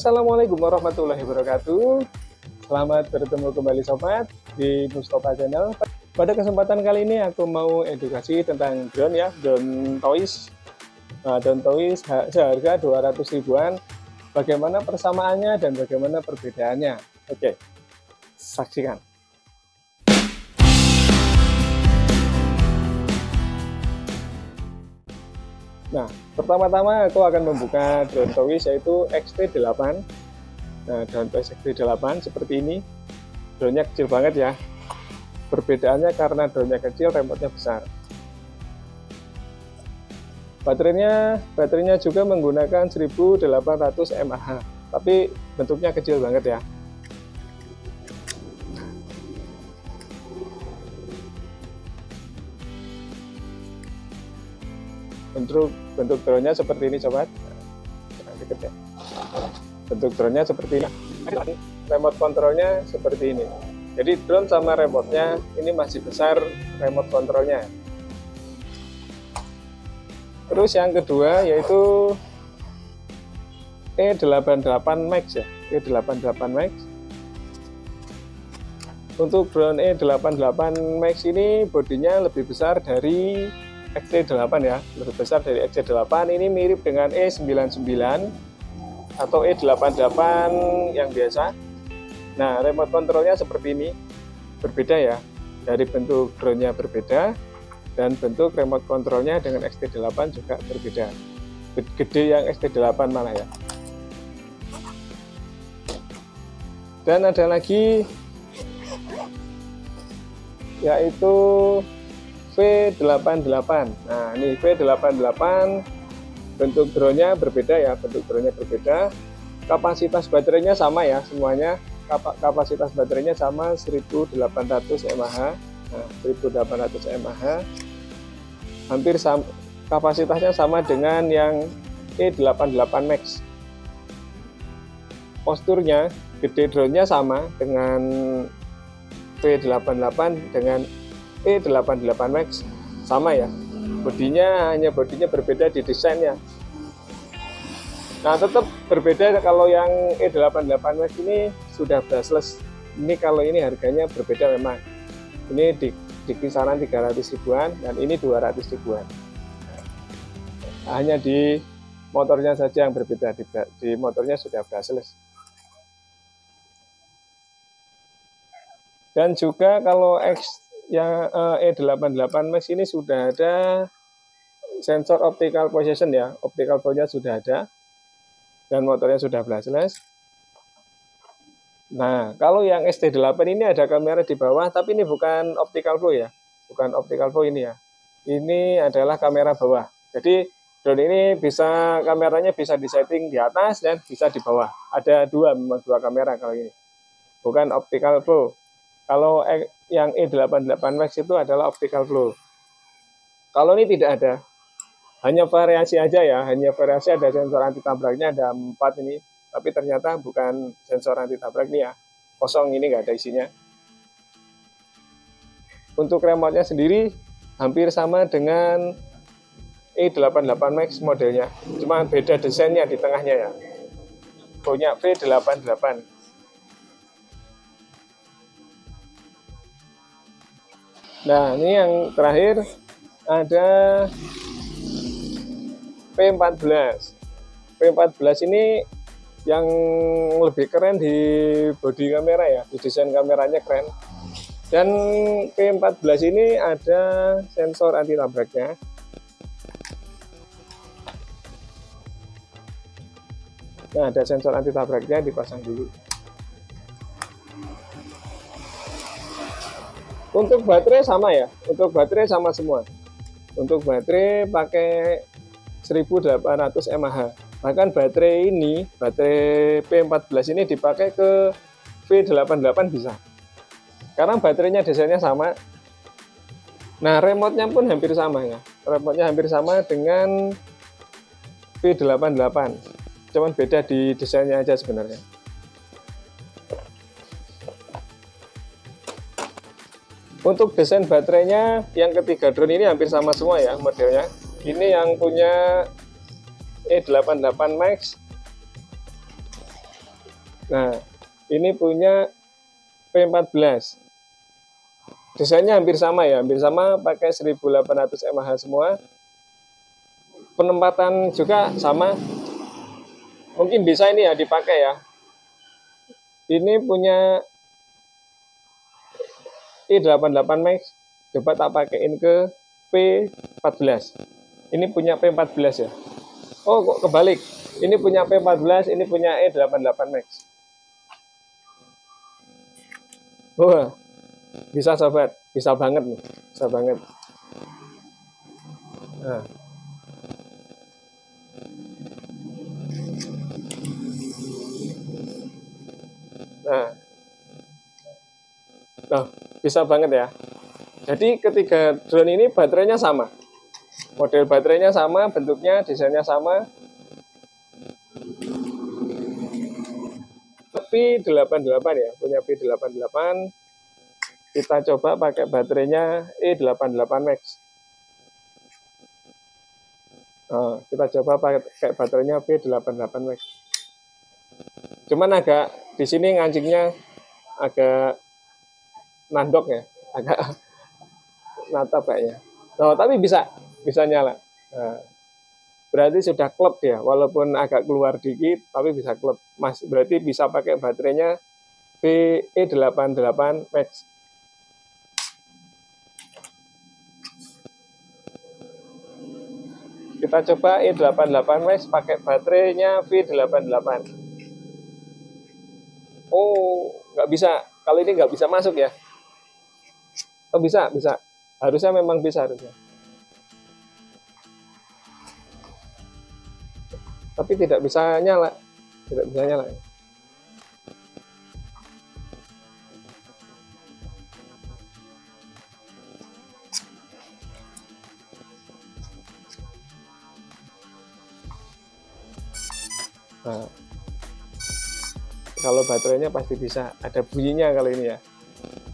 Assalamualaikum warahmatullahi wabarakatuh. Selamat bertemu kembali sobat di Mustafa Channel. Pada kesempatan kali ini aku mau edukasi tentang drone ya, drone toys. Nah, drone toys seharga 200 ribuan. Bagaimana persamaannya dan bagaimana perbedaannya? Oke, saksikan. Nah, pertama-tama aku akan membuka drone toys yaitu XT8. Nah, drone toys XT8 seperti ini. Drone-nya kecil banget ya. Perbedaannya karena drone-nya kecil, remote-nya besar. Baterainya juga menggunakan 1800 mAh, tapi bentuknya kecil banget ya. Bentuk drone-nya seperti ini sobat. Deket ya. Bentuk drone-nya seperti ini. Remote controlnya seperti ini. Jadi drone sama remote-nya ini masih besar remote controlnya. Terus yang kedua yaitu E88 Max ya. E88 Max. Untuk drone E88 Max ini bodinya lebih besar dari XT8 ya, lebih besar dari XT8. Ini mirip dengan E99 atau E88 yang biasa. Nah, remote controlnya seperti ini, berbeda ya, dari bentuk drone-nya berbeda dan bentuk remote controlnya dengan XT8 juga berbeda. Gede yang XT8 mana ya. Dan ada lagi yaitu V88. Nah, ini V88, bentuk drone-nya berbeda ya, bentuk drone-nya berbeda. Kapasitas baterainya sama ya, semuanya. Kapasitas baterainya sama 1800 mAh. Nah, 1800 mAh. Hampir sama, kapasitasnya sama dengan yang E88 Max. Posturnya, gede drone-nya sama dengan V88 dengan E88 Max sama ya, bodinya berbeda di desainnya. Nah, tetap berbeda kalau yang E88 Max ini sudah brushless. Ini kalau ini harganya berbeda memang. Ini di kisaran 300 ribuan dan ini 200 ribuan. Hanya di motornya saja yang berbeda, di motornya sudah brushless. Dan juga kalau yang E88 Max ini sudah ada sensor optical position ya, optical flow-nya sudah ada dan motornya sudah brushless. Nah, kalau yang XT8 ini ada kamera di bawah, tapi ini bukan optical flow ya, bukan optical flow ini ya. Ini adalah kamera bawah. Jadi drone ini kameranya bisa disetting di atas dan bisa di bawah. Ada memang dua kamera kalau ini, bukan optical flow. Kalau yang E88 Max itu adalah optical flow. Kalau ini tidak ada, hanya variasi aja ya, hanya variasi. Ada sensor anti tabraknya, ada 4 ini, tapi ternyata bukan sensor anti tabrak ini ya, kosong, ini nggak ada isinya. Untuk remote-nya sendiri hampir sama dengan E88 Max modelnya, cuma beda desainnya di tengahnya ya, punya V88. Nah, ini yang terakhir ada P14. P14 ini yang lebih keren di bodi kamera ya, di desain kameranya keren. Dan P14 ini ada sensor anti tabraknya. Nah, ada sensor anti tabraknya, dipasang dulu. Untuk baterai sama ya, untuk baterai sama semua. Untuk baterai pakai 1800 mAh. Bahkan baterai P14 ini dipakai ke V88 bisa. Karena baterainya desainnya sama. Nah, remote-nya pun hampir sama ya. Remote-nya hampir sama dengan V88. Cuman beda di desainnya aja sebenarnya. Untuk desain baterainya yang ketiga drone ini hampir sama semua ya modelnya. Ini yang punya E88 Max Nah, ini punya P14. Desainnya hampir sama ya, hampir sama, pakai 1800 mAh semua. Penempatan juga sama. Mungkin bisa ini ya dipakai ya. Ini punya i88 Max, coba tak pakein ke P14. Ini punya P14 ya. Oh, kok kebalik. Ini punya P14, ini punya i88 Max. Wah, bisa sobat, bisa banget nih, bisa banget. Nah. Nah, bisa banget ya. Jadi ketiga drone ini baterainya sama. Model baterainya sama, bentuknya, desainnya sama. P88 ya, punya P88. Kita coba pakai baterainya i88 Max. Kita coba pakai baterainya P88 Max. Cuman agak di sini ngancingnya agak nandok ya, agak natap kayaknya. Oh, tapi bisa nyala. Nah, berarti sudah klep ya, walaupun agak keluar dikit, tapi bisa klep. Mas, berarti bisa pakai baterainya P88 Max. Kita coba i88 Max pakai baterainya V88. Oh, nggak bisa. Kalau ini nggak bisa masuk ya. Oh, bisa. Harusnya memang bisa harusnya. Tapi tidak bisa nyala. Tidak bisa nyala. Nah, kalau baterainya pasti bisa. Ada bunyinya kalau ini ya.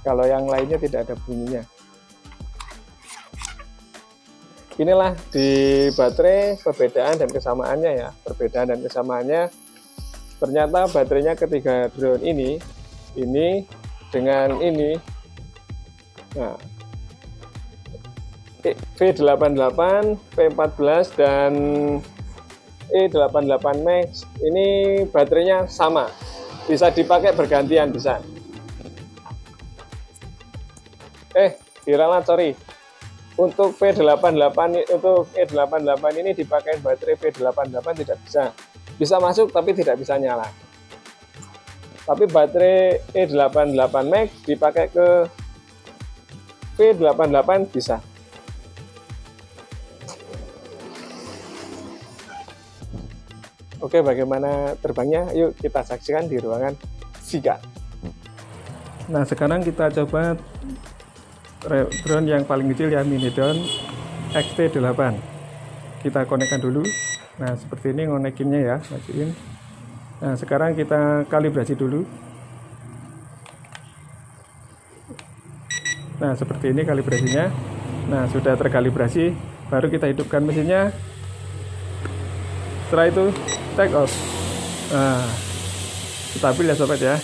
Kalau yang lainnya tidak ada bunyinya. Inilah di baterai perbedaan dan kesamaannya ya. Perbedaan dan kesamaannya. Ternyata baterainya ketiga drone ini dengan ini. Nah, V88, P14 dan i88 Max ini baterainya sama. Bisa dipakai bergantian bisa. Diralat, sorry. Untuk V88 untuk E88 ini dipakai baterai V88 tidak bisa. Bisa masuk tapi tidak bisa nyala. Tapi baterai E88 Max dipakai ke V88 bisa. Oke, bagaimana terbangnya? Yuk kita saksikan di ruangan Vika. Nah, sekarang kita coba drone yang paling kecil ya, mini drone XT8. Kita konekkan dulu. Nah, seperti ini ngonekinnya ya, majuin. Nah, sekarang kita kalibrasi dulu. Nah, seperti ini kalibrasinya. Nah, sudah terkalibrasi, baru kita hidupkan mesinnya. Setelah itu take off. Nah, stabil ya sobat ya.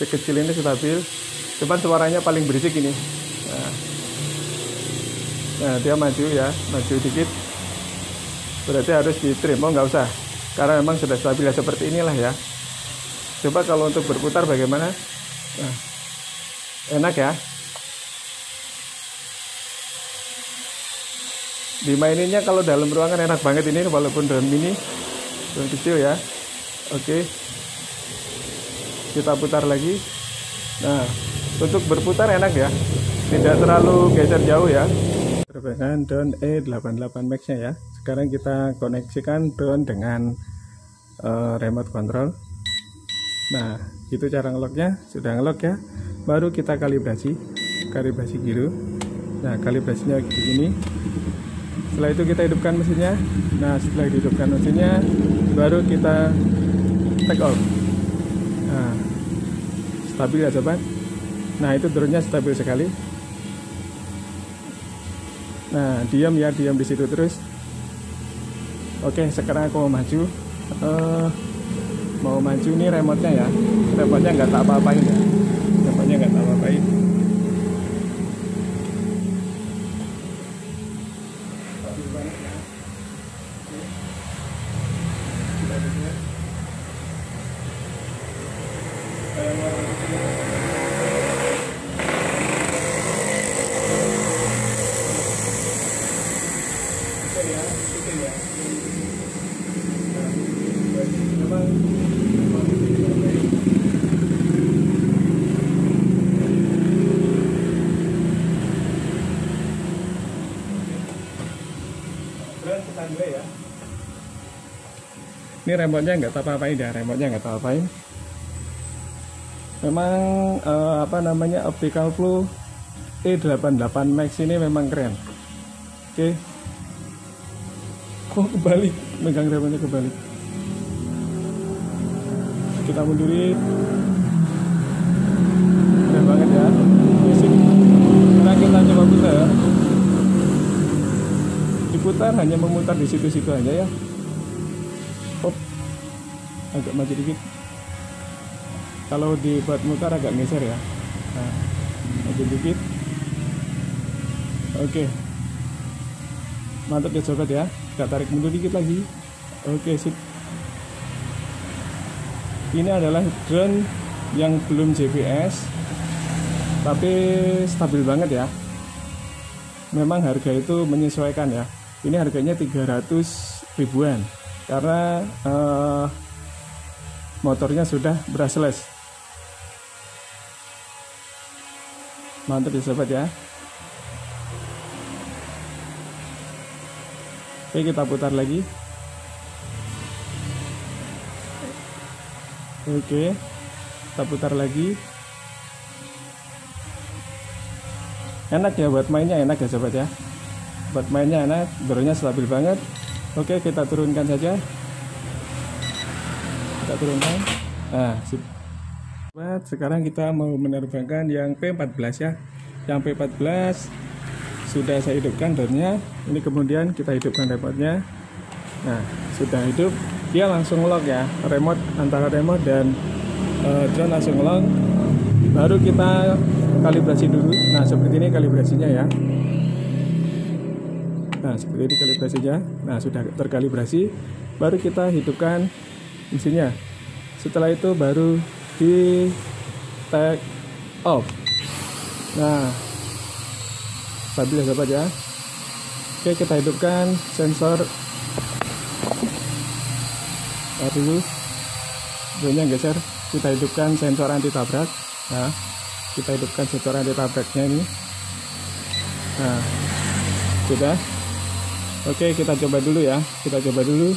Sekecil ini stabil. Cuman suaranya paling berisik ini. Nah, dia maju ya, maju dikit. Berarti harus di trim. Oh, nggak usah, karena memang sudah stabil ya, seperti inilah ya. Coba kalau untuk berputar bagaimana? Nah, enak ya. Dimaininnya kalau dalam ruangan enak banget ini, walaupun drone mini, drone kecil ya. Oke, kita putar lagi. Nah, untuk berputar enak ya, tidak terlalu geser jauh ya. Perbedaan drone E88 Max nya ya. Sekarang kita koneksikan drone dengan remote control. Nah, itu cara ngeloknya. Sudah ngelok ya, baru kita kalibrasi giro. Nah, kalibrasinya begini. Setelah itu kita hidupkan mesinnya. Nah, setelah dihidupkan mesinnya, baru kita take off. Nah, stabil ya sobat. Nah, itu drone-nya stabil sekali. Nah, diam di situ terus. Oke, sekarang aku mau maju mau maju. Ini remote-nya ya, remote-nya nggak tak apa-apain ya, remote-nya nggak tak apa-apain. Ini remote-nya nggak tak apa-apain ya, remote-nya nggak tak apa-apain. Memang apa namanya, optical flow T88 Max ini memang keren. Oke. Oh, kebalik, megang remote-nya kebalik. Kita mundurin. Keren banget ya. Sekarang kita coba putar. Diputar hanya memutar di situ-situ aja ya. Hop, agak maju dikit. Kalau dibuat mutar agak geser ya. Nah, maju dikit. Oke, mantap ya sobat ya. Kita tarik mundur dikit lagi. Oke, sip. Ini adalah drone yang belum GPS, tapi stabil banget ya. Memang harga itu menyesuaikan ya. Ini harganya 300 ribuan. Karena motornya sudah brushless. Mantap ya sobat ya. Oke, kita putar lagi. Oke, kita putar lagi. Enak ya buat mainnya, enak ya sobat ya. Buat mainnya enak, drone-nya stabil banget. Oke, kita turunkan saja. Kita turunkan. Nah, sip. Sekarang kita mau menerbangkan yang P14 ya. Yang P14 sudah saya hidupkan drone-nya. Ini kemudian kita hidupkan remote-nya. Nah, sudah hidup. Dia langsung lock ya. Remote, antara remote dan drone langsung lock. Baru kita kalibrasi dulu. Nah, seperti ini kalibrasinya ya. Nah, seperti ini kalibrasinya. Nah, sudah terkalibrasi. Baru kita hidupkan mesinnya. Setelah itu baru di take off. Nah, stabil ya sobat ya. Oke, kita hidupkan sensor. Dulu drone-nya geser. Kita hidupkan sensor anti tabrak. Nah, kita hidupkan sensor anti tabraknya ini. Nah, sudah. Oke, kita coba dulu ya. Kita coba dulu.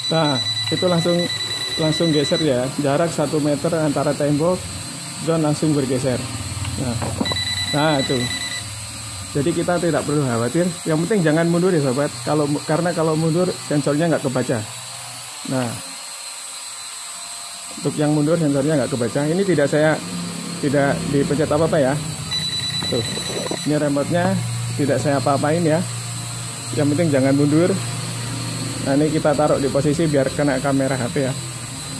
Nah, itu langsung geser ya. Jarak 1 meter antara tembok, drone langsung bergeser. Nah itu. Jadi kita tidak perlu khawatir. Yang penting jangan mundur ya sobat. Karena kalau mundur sensornya nggak kebaca. Nah, untuk yang mundur sensornya nggak kebaca. Ini tidak dipencet apa-apa ya. Tuh, ini remote-nya tidak saya apa-apain ya. Yang penting jangan mundur. Nah, ini kita taruh di posisi biar kena kamera HP ya,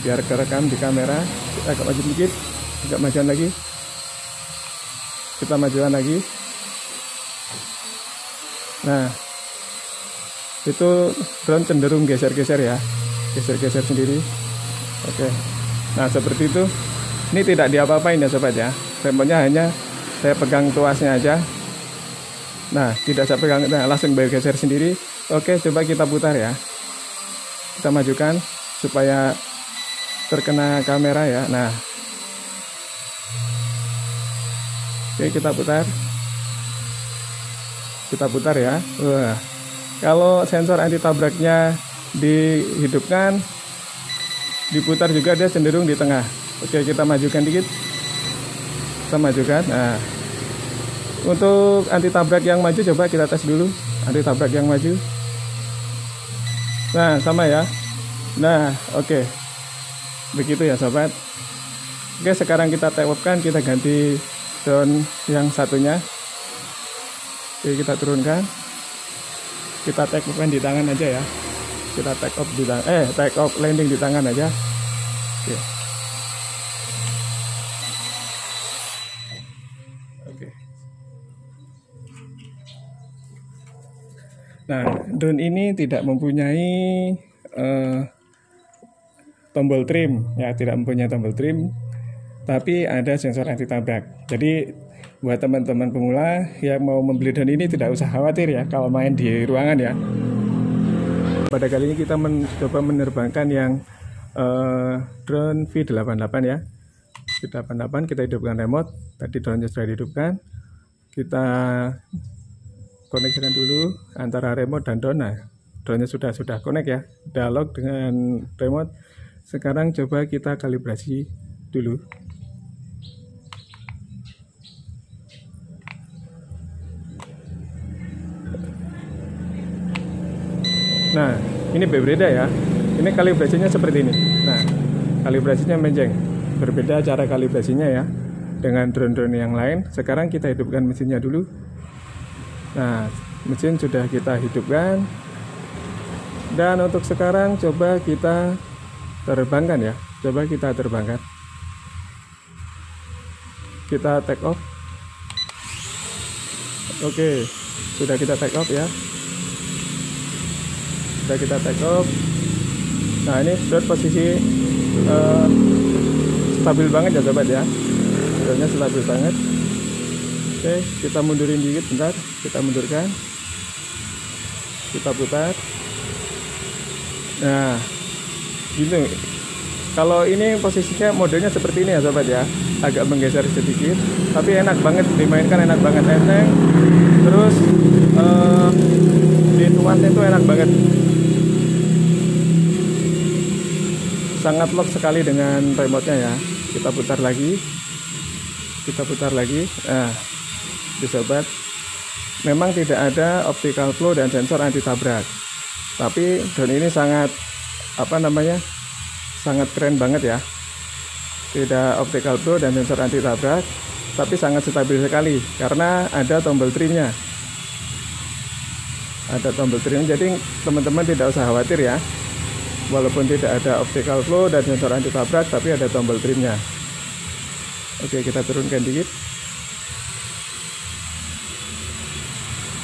biar kerekam di kamera. Kita agak maju dikit, agak majuan lagi, kita majuan lagi. Nah, itu drone cenderung geser-geser ya, geser-geser sendiri. Oke, nah seperti itu. Ini tidak diapa-apain ya sobat ya. Remote-nya hanya saya pegang tuasnya aja. Nah, tidak saya pegang, nah, langsung bergeser sendiri. Oke, coba kita putar ya. Kita majukan supaya terkena kamera ya. Nah, oke, kita putar. Kita putar ya. Wah, kalau sensor anti tabraknya dihidupkan, diputar juga dia cenderung di tengah. Oke, kita majukan dikit. Kita majukan. Nah, untuk anti tabrak yang maju coba kita tes dulu. Anti tabrak yang maju. Nah, sama ya. Nah, oke. Begitu ya sobat. Oke, sekarang kita take off kan, kita ganti drone yang satunya. Oke, kita turunkan. Kita take off di tangan aja ya. Kita take off di tangan, take off landing di tangan aja. Oke. Oke. Nah, drone ini tidak mempunyai tombol trim, ya, tidak mempunyai tombol trim, tapi ada sensor anti tabrak. Jadi buat teman-teman pemula yang mau membeli drone ini tidak usah khawatir ya kalau main di ruangan ya. Pada kali ini kita mencoba menerbangkan yang drone V88 ya. V88 kita hidupkan remote. Tadi drone-nya sudah dihidupkan. Kita koneksikan dulu antara remote dan drone. Nah, drone-nya sudah connect ya. Dialog dengan remote. Sekarang coba kita kalibrasi dulu. Nah, ini berbeda ya. Ini kalibrasinya seperti ini. Nah, kalibrasinya menjeng. Berbeda cara kalibrasinya ya dengan drone-drone yang lain. Sekarang kita hidupkan mesinnya dulu. Nah, mesin sudah kita hidupkan. Dan untuk sekarang coba kita terbangkan ya. Coba kita terbangkan. Kita take off. Oke, sudah kita take off ya. Sudah kita take off. Nah, ini drone posisi stabil banget ya sobat ya. Drone-nya stabil banget. Oke, kita mundurin dikit bentar. Kita mundurkan. Kita putar. Nah, gini. Kalau ini posisinya modenya seperti ini ya sobat ya. Agak menggeser sedikit, tapi enak banget dimainkan, enak banget, enteng. Terus di tuannya itu enak banget. Sangat lock sekali dengan remote-nya ya. Kita putar lagi. Kita putar lagi. Nah, sobat, memang tidak ada optical flow dan sensor anti tabrak. Tapi drone ini sangat sangat keren banget ya. Tidak optical flow dan sensor anti tabrak, tapi sangat stabil sekali karena ada tombol trimnya. Ada tombol trim, jadi teman-teman tidak usah khawatir ya. Walaupun tidak ada optical flow dan sensor anti tabrak, tapi ada tombol trimnya. Oke, kita turunkan dikit.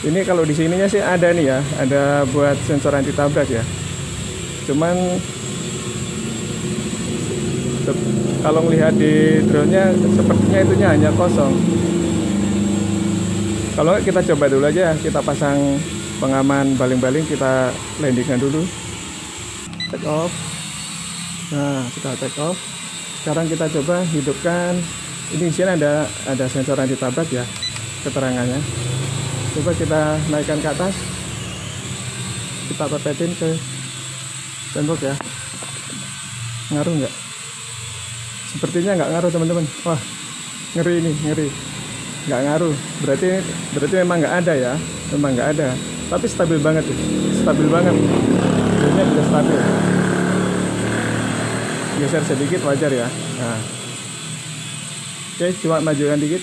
Ini kalau di sininya sih ada nih ya, ada buat sensor anti tabrak ya. Cuman kalau melihat di drone-nya sepertinya itunya hanya kosong. Kalau kita coba dulu aja, kita pasang pengaman baling-baling, kita landingkan dulu. Take off. Nah, sudah take off. Sekarang kita coba hidupkan. Ini di sini ada sensor anti tabrak ya, keterangannya. Coba kita naikkan ke atas. Kita pepetin ke tembok ya. Ngaruh nggak? Sepertinya nggak ngaruh teman-teman. Wah, ngeri ini, ngeri. Nggak ngaruh. Berarti memang nggak ada ya. Memang nggak ada. Tapi stabil banget tuh. Stabil banget. Ini bisa stabil. Geser sedikit wajar ya. Nah. Oke, cuma majukan dikit.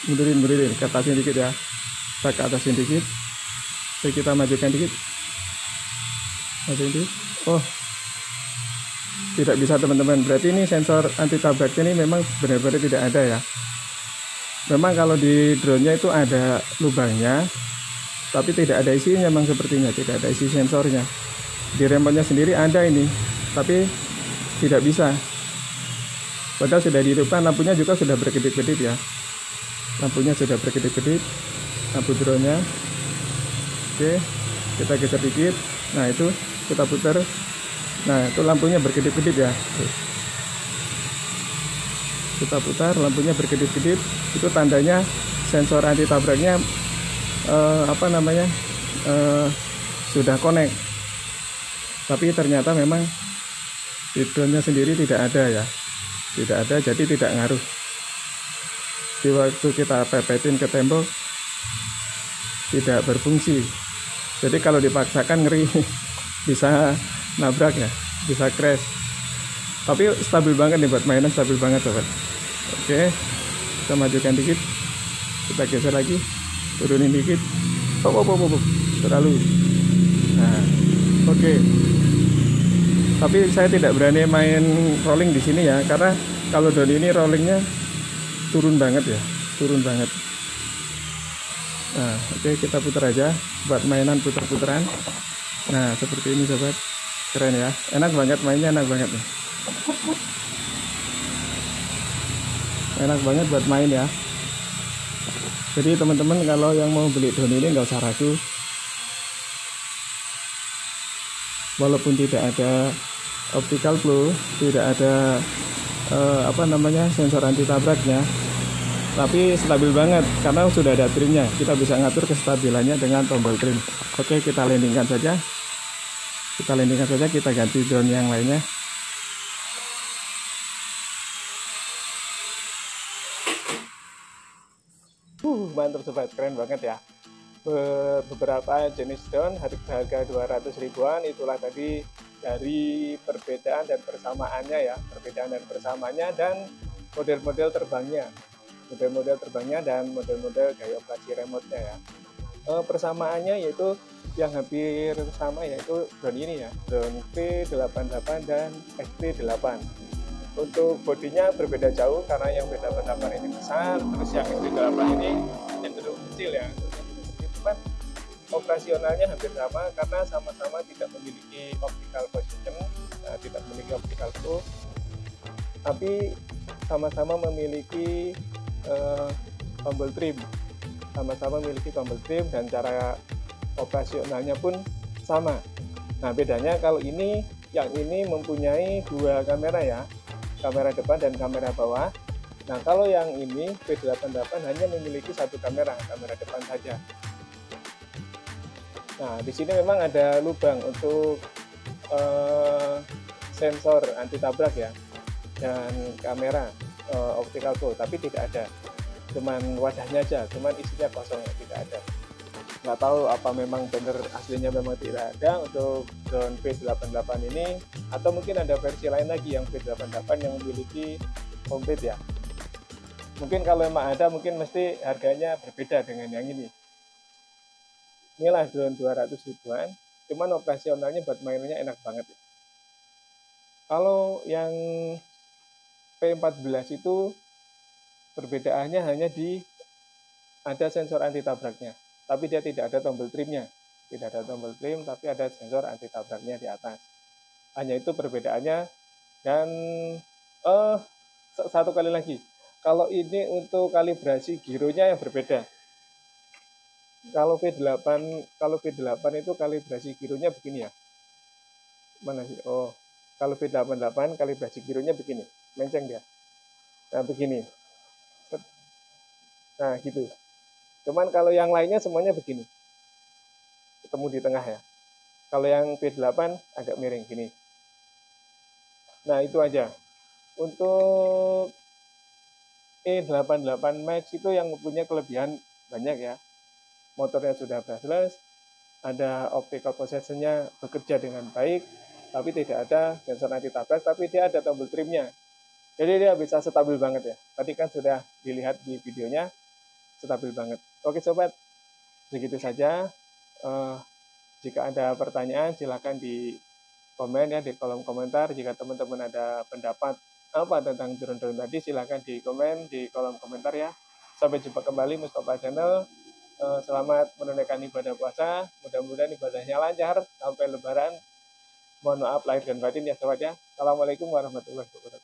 Mundurin, ke atasnya dikit ya. Kita ke atasnya dikit. Oke, kita majukan dikit. Majukan dikit. Oh, tidak bisa teman-teman. Berarti ini sensor anti tabraknya ini memang benar-benar tidak ada ya. Memang kalau di drone-nya itu ada lubangnya, tapi tidak ada isinya memang sepertinya, tidak ada isi sensornya. Di remote-nya sendiri ada ini, tapi tidak bisa. Padahal sudah dihidupkan, lampunya juga sudah berkedip-kedip ya. Lampunya sudah berkedip-kedip, lampu drone-nya. Oke, kita geser dikit. Nah, itu kita putar. Nah, itu lampunya berkedip-kedip ya. Kita putar, lampunya berkedip-kedip. Itu tandanya sensor anti tabraknya sudah connect. Tapi ternyata memang di drone-nya sendiri tidak ada ya. Tidak ada, jadi tidak ngaruh. Di waktu kita pepetin ke tembok tidak berfungsi. Jadi kalau dipaksakan ngeri, bisa nabrak ya, bisa crash. Tapi stabil banget nih buat mainan, stabil banget sobat. Oke, kita majukan dikit, kita geser lagi, turunin dikit. Terlalu. Nah, oke. Tapi saya tidak berani main rolling di sini ya, karena kalau drone ini rollingnya turun banget ya, turun banget. Nah, oke, kita putar aja buat mainan putar-putaran. Nah, seperti ini sobat, keren ya, enak banget mainnya, enak banget nih. Enak banget buat main ya. Jadi teman-teman kalau yang mau beli drone ini nggak usah ragu. Walaupun tidak ada optical flow, tidak ada sensor anti tabraknya, tapi stabil banget karena sudah ada trimnya. Kita bisa ngatur kestabilannya dengan tombol trim. Oke, kita landingkan saja. Kita ganti drone yang lainnya. Mantap sobat, keren banget ya. Beberapa jenis drone harga 200 ribuan, itulah tadi dari perbedaan dan persamaannya ya, dan model-model terbangnya, dan model-model gaya operasi remote-nya ya. Persamaannya yaitu yang hampir sama, yaitu drone ini ya, drone P88 dan XT8. Untuk bodinya berbeda jauh karena yang P88 ini besar, terus yang XT8 ini cenderung kecil ya. Cuman operasionalnya hampir sama karena sama-sama tidak memiliki optical position, tidak memiliki optical flow, tapi sama-sama memiliki tombol trim, dan cara operasionalnya pun sama. Nah, bedanya kalau yang ini mempunyai dua kamera ya, kamera depan dan kamera bawah. Nah, kalau yang ini P88 hanya memiliki satu kamera depan saja. Nah, di sini memang ada lubang untuk sensor anti tabrak ya, dan kamera optical flow, tapi tidak ada. Cuman wadahnya aja, cuman isinya kosong, tidak ada. Nggak tahu apa memang benar aslinya memang tidak ada untuk drone P88 ini, atau mungkin ada versi lain lagi yang P88 yang memiliki komplit ya. Mungkin kalau memang ada, mungkin mesti harganya berbeda dengan yang ini. Inilah drone 200 ribuan, cuman operasionalnya buat mainnya enak banget ya. Kalau yang P14 itu perbedaannya hanya ada sensor anti tabraknya, tapi dia tidak ada tombol trimnya. Tidak ada tombol trim, tapi ada sensor anti tabraknya di atas. Hanya itu perbedaannya. Dan satu kali lagi, kalau ini untuk kalibrasi gironya yang berbeda. Kalau P8 itu kalibrasi gironya begini ya. Mana sih? Oh, kalau P88 kalibrasi gironya begini, menceng dia. Nah, begini. Nah, gitu. Cuman kalau yang lainnya semuanya begini, ketemu di tengah ya. Kalau yang P8 agak miring gini. Nah, itu aja. Untuk E88 Max itu yang punya kelebihan banyak ya. Motornya sudah brushless, ada optical positionnya bekerja dengan baik, tapi tidak ada sensor anti tabrak, tapi dia ada tombol trimnya. Jadi dia bisa stabil banget ya. Tadi kan sudah dilihat di videonya, stabil banget. Oke sobat, segitu saja. Jika ada pertanyaan silakan di komen ya, di kolom komentar. Jika teman-teman ada pendapat apa tentang drone-drone tadi, silakan di komen di kolom komentar ya. Sampai jumpa kembali Mustafa Channel. Selamat menunaikan ibadah puasa. Mudah-mudahan ibadahnya lancar sampai Lebaran. Mohon maaf lahir dan batin ya sobat ya. Assalamualaikum warahmatullahi wabarakatuh.